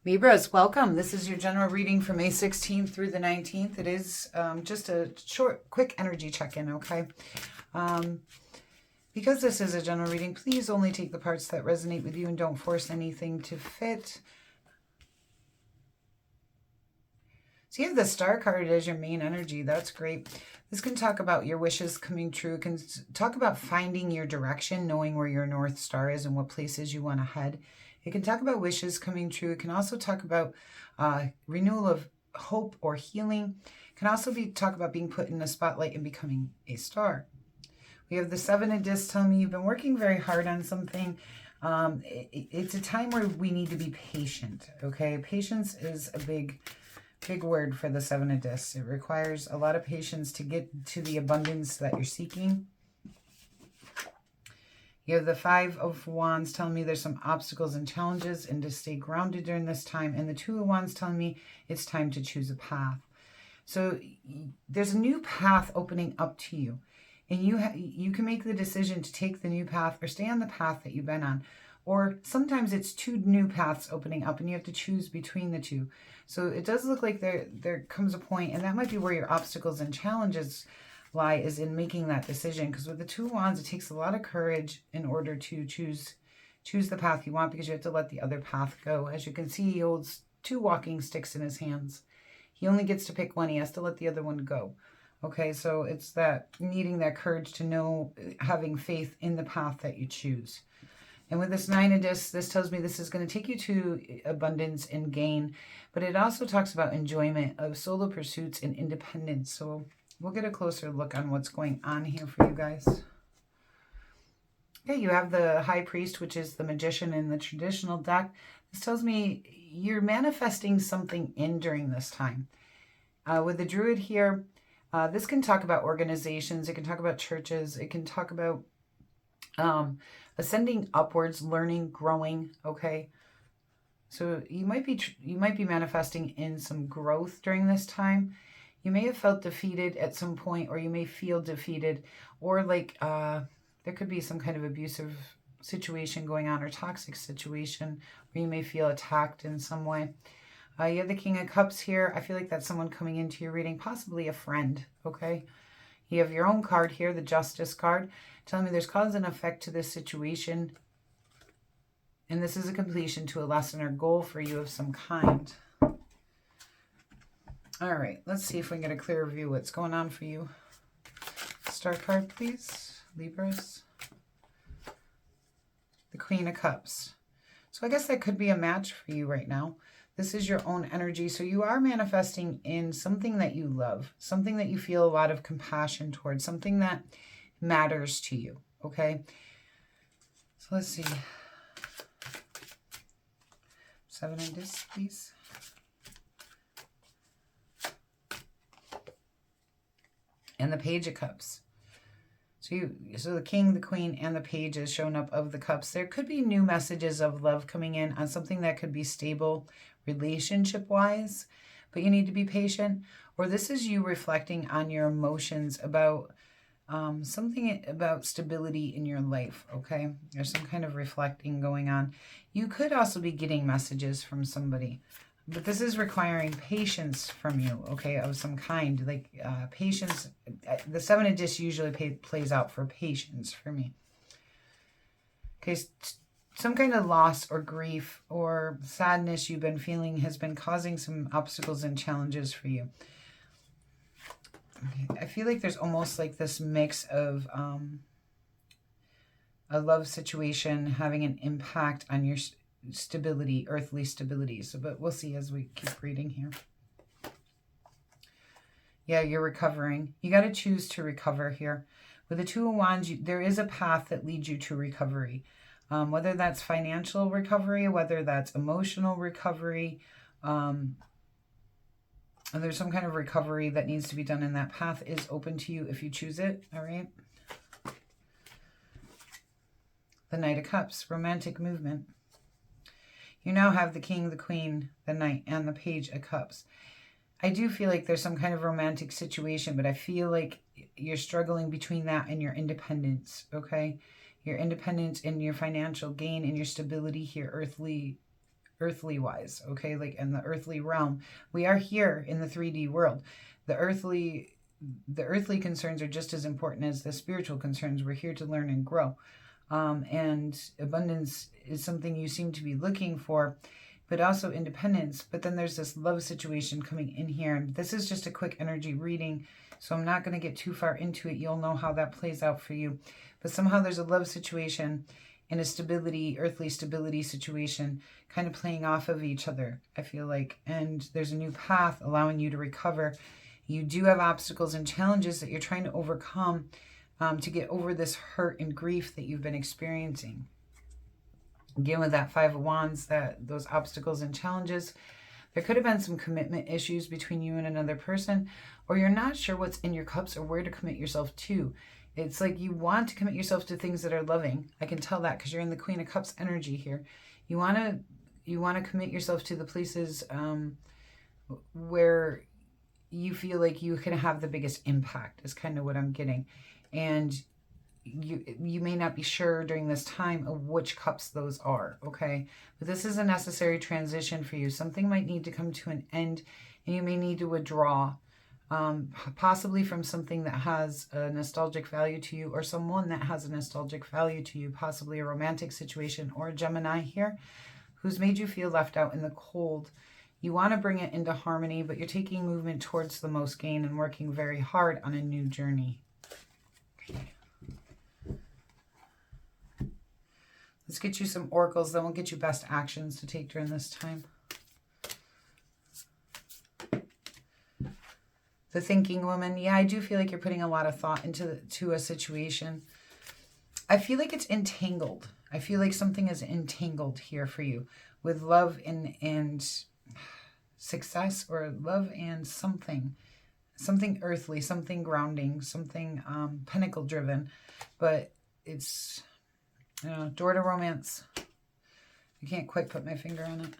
Libras, welcome. This is your general reading for May 16th through the 19th. It is just a short, quick energy check-in, okay? Because this is a general reading, please only take the parts that resonate with you and don't force anything to fit. So you have the Star card as your main energy. That's great. This can talk about your wishes coming true. It can talk about finding your direction, knowing where your North Star is and what places you want to head. It can talk about wishes coming true. It can also talk about renewal of hope or healing. It can also talk about being put in the spotlight and becoming a star. We have the Seven of Discs telling me you've been working very hard on something. It's a time where we need to be patient, okay? Patience is a big word for the Seven of Discs. It requires a lot of patience to get to the abundance that you're seeking. You have the Five of Wands telling me there's some obstacles and challenges and to stay grounded during this time. And the Two of Wands telling me it's time to choose a path. So there's a new path opening up to you. And you can make the decision to take the new path or stay on the path that you've been on. Or sometimes it's two new paths opening up and you have to choose between the two. So it does look like there comes a point, and that might be where your obstacles and challenges lie, is in making that decision. Because with the Two of Wands, it takes a lot of courage in order to choose the path you want, because you have to let the other path go. As you can see, he holds two walking sticks in his hands. He only gets to pick one. He has to let the other one go. Okay, so it's that needing that courage to know, having faith in the path that you choose. And with this Nine of Discs, this tells me this is going to take you to abundance and gain. But it also talks about enjoyment of solo pursuits and independence. So we'll get a closer look on what's going on here for you guys. Okay, you have the High Priest, which is the Magician in the traditional deck. This tells me you're manifesting something in during this time. With the Druid here, this can talk about organizations. It can talk about churches. It can talk about ascending upwards, learning, growing, okay? So you might be manifesting in some growth during this time. You may have felt defeated at some point, or you may feel defeated, or like there could be some kind of abusive situation going on or toxic situation, or you may feel attacked in some way. You have the King of Cups here. I feel like that's someone coming into your reading, possibly a friend, okay? You have your own card here, the Justice card, telling me there's cause and effect to this situation. And this is a completion to a lesson or goal for you of some kind. All right, let's see if we can get a clearer view what's going on for you. Star card, please, Libras. The Queen of Cups. So I guess that could be a match for you right now. This is your own energy. So you are manifesting in something that you love, something that you feel a lot of compassion towards, something that matters to you, okay? So let's see. Seven of Discs, please. And the Page of Cups. So the King, the Queen, and the Page is shown up of the Cups. There could be new messages of love coming in on something that could be stable relationship-wise, but you need to be patient. Or this is you reflecting on your emotions about something about stability in your life, okay? There's some kind of reflecting going on. You could also be getting messages from somebody, but this is requiring patience from you, okay, of some kind. Like patience, the Seven of Discs usually plays out for patience for me. Okay, some kind of loss or grief or sadness you've been feeling has been causing some obstacles and challenges for you. Okay, I feel like there's almost like this mix of a love situation having an impact on your stability, earthly stability. So, but we'll see as we keep reading here. Yeah, you're recovering. You got to choose to recover here. With the Two of Wands, there is a path that leads you to recovery. Whether that's financial recovery, whether that's emotional recovery, and there's some kind of recovery that needs to be done, and that path is open to you if you choose it, all right? The Knight of Cups, romantic movement. You now have the King, the Queen, the Knight, and the Page of Cups. I do feel like there's some kind of romantic situation, but I feel like you're struggling between that and your independence, okay? Your independence and your financial gain and your stability here, earthly earthly wise, okay? Like in the earthly realm. We are here in the 3D world. The earthly concerns are just as important as the spiritual concerns. We're here to learn and grow. And abundance is something you seem to be looking for, but also independence. But then there's this love situation coming in here. And this is just a quick energy reading, so I'm not going to get too far into it. You'll know how that plays out for you. But somehow there's a love situation and a stability, earthly stability situation kind of playing off of each other, I feel like. And there's a new path allowing you to recover. You do have obstacles and challenges that you're trying to overcome to get over this hurt and grief that you've been experiencing. Again, with that Five of Wands, those obstacles and challenges, there could have been some commitment issues between you and another person, or you're not sure what's in your cups or where to commit yourself to. It's like you want to commit yourself to things that are loving. I can tell that because you're in the Queen of Cups energy here. You want to commit yourself to the places where you feel like you can have the biggest impact, is kind of what I'm getting. And you may not be sure during this time of which cups those are, okay? But this is a necessary transition for you. Something might need to come to an end, and you may need to withdraw, possibly from something that has a nostalgic value to you, or someone that has a nostalgic value to you, possibly a romantic situation or a Gemini here who's made you feel left out in the cold. You want to bring it into harmony, but you're taking movement towards the most gain and working very hard on a new journey. Okay. Let's get you some oracles, then we'll get you best actions to take during this time. The thinking woman. Yeah, I do feel like you're putting a lot of thought into a situation. I feel like it's entangled. I feel like something is entangled here for you with love and success, or love and something earthly, something grounding, something pinnacle driven, but it's door to romance. I can't quite put my finger on it.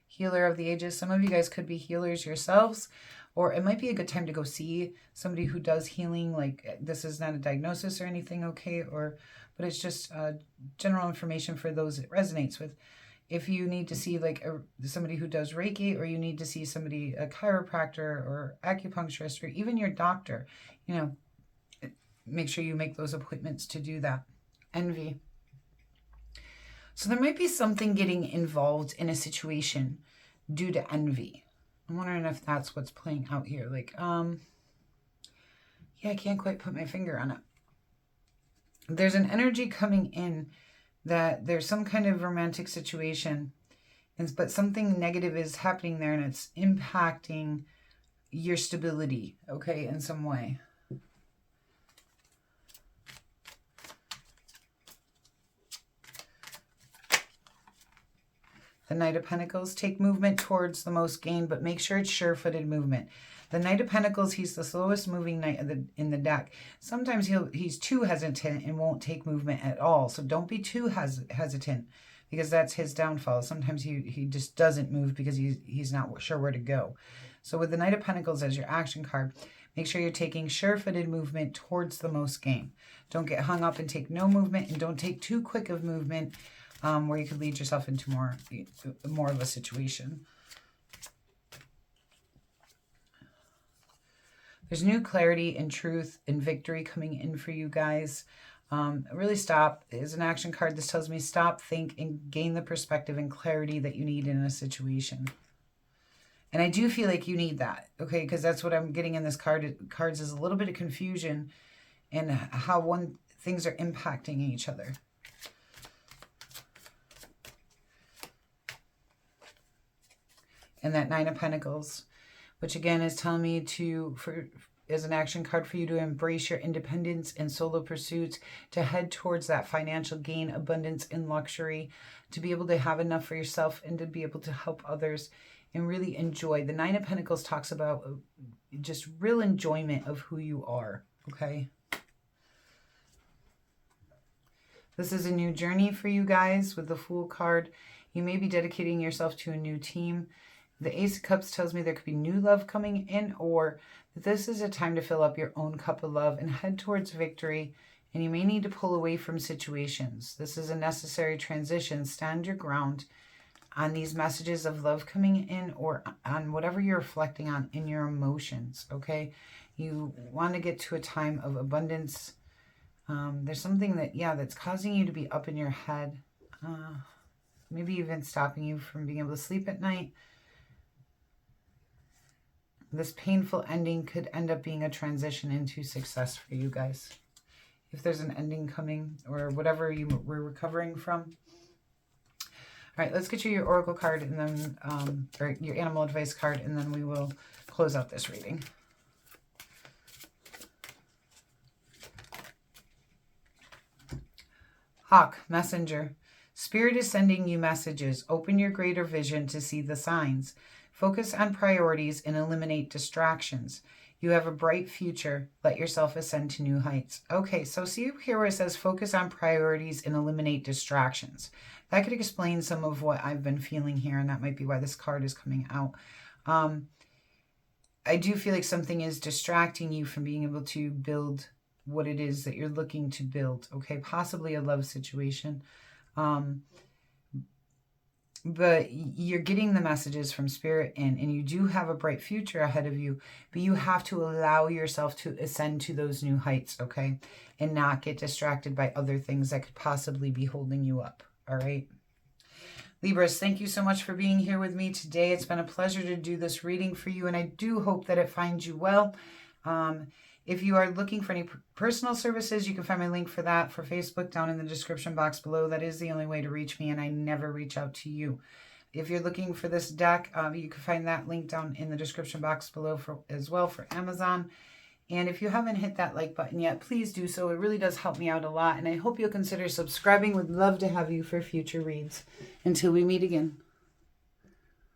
Healer of the ages. Some of you guys could be healers yourselves, or it might be a good time to go see somebody who does healing. Like, this is not a diagnosis or anything, okay? But it's just general information for those it resonates with. If you need to see like somebody who does Reiki, or you need to see somebody, a chiropractor or acupuncturist, or even your doctor, make sure you make those appointments to do that. Envy. So there might be something getting involved in a situation due to envy. I'm wondering if that's what's playing out here. Like, yeah, I can't quite put my finger on it. There's an energy coming in that there's some kind of romantic situation, but something negative is happening there, and it's impacting your stability, okay, in some way. The Knight of Pentacles. Take movement towards the most gain, but make sure it's sure-footed movement. The Knight of Pentacles, he's the slowest moving knight in the deck. Sometimes he's too hesitant and won't take movement at all. So don't be too hesitant, because that's his downfall. Sometimes he just doesn't move because he's not sure where to go. So with the Knight of Pentacles as your action card, make sure you're taking sure-footed movement towards the most gain. Don't get hung up and take no movement, and don't take too quick of movement where you could lead yourself into more of a situation. There's new clarity and truth and victory coming in for you guys. Really stop. As an action card, this tells me stop, think, and gain the perspective and clarity that you need in a situation. And I do feel like you need that, okay? Because that's what I'm getting in this cards is a little bit of confusion and how things are impacting each other. And that Nine of Pentacles, which again is telling me as an action card for you to embrace your independence and solo pursuits, to head towards that financial gain, abundance, and luxury, to be able to have enough for yourself and to be able to help others and really enjoy. The Nine of Pentacles talks about just real enjoyment of who you are, okay? This is a new journey for you guys with the Fool card. You may be dedicating yourself to a new team. The Ace of Cups tells me there could be new love coming in, or that this is a time to fill up your own cup of love and head towards victory And you may need to pull away from situations. This is a necessary transition. Stand your ground on these messages of love coming in, or on whatever you're reflecting on in your emotions, okay? You want to get to a time of abundance. There's something that, that's causing you to be up in your head. Maybe even stopping you from being able to sleep at night. This painful ending could end up being a transition into success for you guys. If there's an ending coming, or whatever you were recovering from. All right, let's get you your Oracle card, and then, or your Animal Advice card, and then we will close out this reading. Hawk, Messenger. Spirit is sending you messages. Open your greater vision to see the signs. Focus on priorities and eliminate distractions. You have a bright future. Let yourself ascend to new heights. Okay, so see here where it says focus on priorities and eliminate distractions. That could explain some of what I've been feeling here, and that might be why this card is coming out. I do feel like something is distracting you from being able to build what it is that you're looking to build. Okay, possibly a love situation. But you're getting the messages from Spirit and you do have a bright future ahead of you, but you have to allow yourself to ascend to those new heights, okay? And not get distracted by other things that could possibly be holding you up, all right? Libras, thank you so much for being here with me today. It's been a pleasure to do this reading for you, and I do hope that it finds you well. If you are looking for any personal services, you can find my link for that for Facebook down in the description box below. That is the only way to reach me, and I never reach out to you. If you're looking for this deck, you can find that link down in the description box below as well for Amazon. And if you haven't hit that like button yet, please do so. It really does help me out a lot, and I hope you'll consider subscribing. Would love to have you for future reads. Until we meet again.